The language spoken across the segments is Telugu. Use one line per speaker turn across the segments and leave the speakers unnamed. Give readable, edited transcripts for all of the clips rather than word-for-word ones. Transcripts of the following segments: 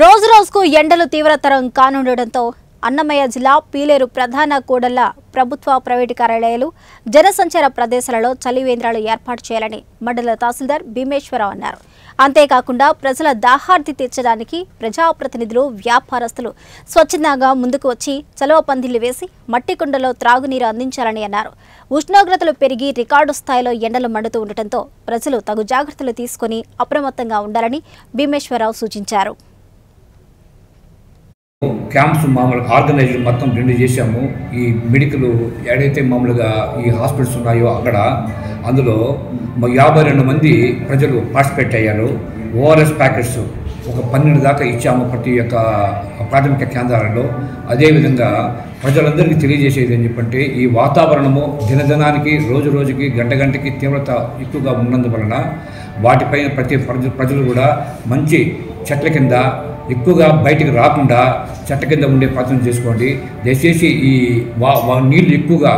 రోజు రోజుకు ఎండలు తీవ్రతరం కానుండటంతో అన్నమయ్య జిల్లా పీలేరు ప్రధాన కూడళ్ల ప్రభుత్వ ప్రైవేటు కార్యాలయాలు జనసంచార ప్రదేశాలలో చలివేంద్రాలు ఏర్పాటు చేయాలని మండల తహసీల్దార్ భీమేశ్వరరావు అన్నారు. అంతేకాకుండా ప్రజల దాహార్తి తీర్చడానికి ప్రజాప్రతినిధులు, వ్యాపారస్తులు స్వచ్ఛందంగా ముందుకు వచ్చి చలవ పందిళ్లు వేసి మట్టి కుండలో త్రాగునీరు అందించాలని అన్నారు. ఉష్ణోగ్రతలు పెరిగి రికార్డు స్థాయిలో ఎండలు మండుతూ ఉండటంతో ప్రజలు తగు జాగ్రత్తలు తీసుకుని అప్రమత్తంగా ఉండాలని భీమేశ్వరరావు సూచించారు.
క్యాంప్స్ మామూలుగా ఆర్గనైజ్డ్ మొత్తం 2 చేశాము. ఈ మెడికల్ ఏదైతే మామూలుగా ఈ హాస్పిటల్స్ ఉన్నాయో అక్కడ అందులో 52 మంది ప్రజలు పార్టిసిపేట్ అయ్యారు. ఓఆర్ఎస్ ప్యాకెట్స్ ఒక 12 దాకా ఇచ్చాము ప్రతి ఒక్క ప్రాథమిక కేంద్రాలలో. అదేవిధంగా ప్రజలందరికీ తెలియజేసేది ఏం చెప్పంటే, ఈ వాతావరణము దినదినానికి రోజు రోజుకి గంటకి తీవ్రత ఎక్కువగా ఉన్నందువలన వాటిపైన ప్రతి ప్రజలు కూడా మంచి చెట్ల కింద ఎక్కువగా బయటికి రాకుండా చెట్ల కింద ఉండే ప్రయత్నం చేసుకోండి. దయచేసి ఈ నీళ్ళు ఎక్కువగా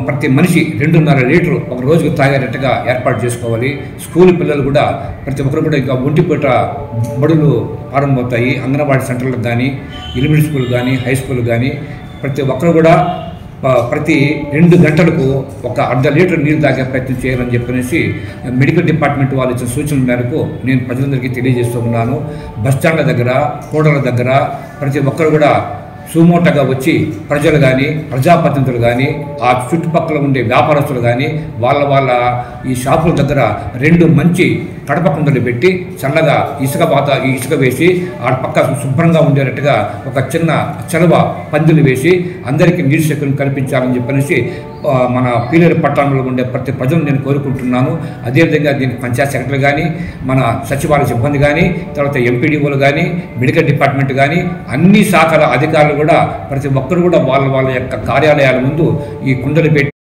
ప్రతి మనిషి 2.5 లీటరు ఒక రోజుకు తాగేటట్టుగా ఏర్పాటు చేసుకోవాలి. స్కూల్ పిల్లలు కూడా ప్రతి ఒక్కరు కూడా ఇంకా ఒంటిపూట బడులు ప్రారంభమవుతాయి. అంగన్వాడీ సెంటర్లకు కానీ, ఎలిమెంటరీ స్కూల్ కానీ, హై స్కూల్ కానీ ప్రతి ఒక్కరు కూడా ప్రతి 2 గంటలకు ఒక 1/2 లీటర్ నీళ్ళు తాగే ప్రయత్నం చేయాలని చెప్పనేసి మెడికల్ డిపార్ట్మెంట్ వాళ్ళు ఇచ్చిన సూచనల మేరకు నేను ప్రజలందరికీ తెలియజేస్తూ ఉన్నాను. బస్టాండ్ల దగ్గర, కూడల దగ్గర ప్రతి ఒక్కరు కూడా సుమోటగా వచ్చి ప్రజలు కానీ, ప్రజాప్రతినిధులు కానీ, ఆ చుట్టుపక్కల ఉండే వ్యాపారస్తులు కానీ వాళ్ళ ఈ షాపుల దగ్గర 2 మంచి కడప కుండలు పెట్టి చల్లగా ఇసుక వేసి ఆ పక్క శుభ్రంగా ఉండేటట్టుగా ఒక చిన్న చలువ పందులు వేసి అందరికీ నీటి శక్తిని కల్పించాలని చెప్పనేసి మన పీలేరు పట్టణంలో ఉండే ప్రతి ప్రజలు నేను కోరుకుంటున్నాను. అదేవిధంగా దీనికి పంచాయత్ సెక్రటరీ కానీ, మన సచివాలయ సిబ్బంది కానీ, తర్వాత ఎంపీడీఓలు కానీ, మెడికల్ డిపార్ట్మెంట్ కానీ, అన్ని శాఖల అధికారులు కూడా ప్రతి ఒక్కరు కూడా వాళ్ళ యొక్క కార్యాలయాల ముందు ఈ కుండలు పెట్టి